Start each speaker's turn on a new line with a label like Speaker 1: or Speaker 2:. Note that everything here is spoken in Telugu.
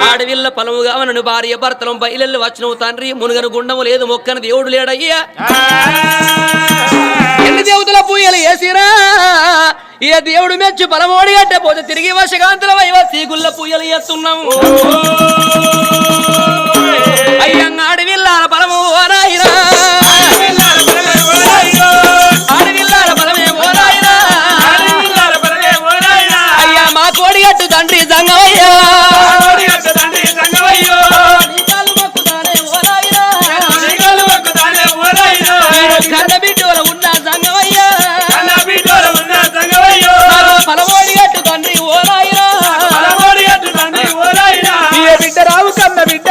Speaker 1: ఆడవిల్ల పొలముగా నన్ను భార్య భర్తలం బయలు వచ్చినవు తండ్రి మునుగను గుండము లేదు మొక్కను దేవుడు లేడయ్యా ఎన్ని దేవతల పూయలు వేసిరా ఏ దేవుడు మెచ్చి పొలమోడి అంటే పోతే తిరిగి వశకాంతుల వైవసి గుల్ల పూయలు వేస్తున్నాము అయ్యంగా అడవిల్లాల పొలము ఓరాయిరా అడవిల్లాల పొలమే ఓరాయిరా అయ్యా మా కోడి గట్టు తండ్రి సంగమయ్యా కన్న బిడ్డోల ఉన్న సంగమయ్యా పొలమోడి గట్టు తండ్రి ఓరాయిరా
Speaker 2: బిడ్డ రావు కన్న బిడ్డ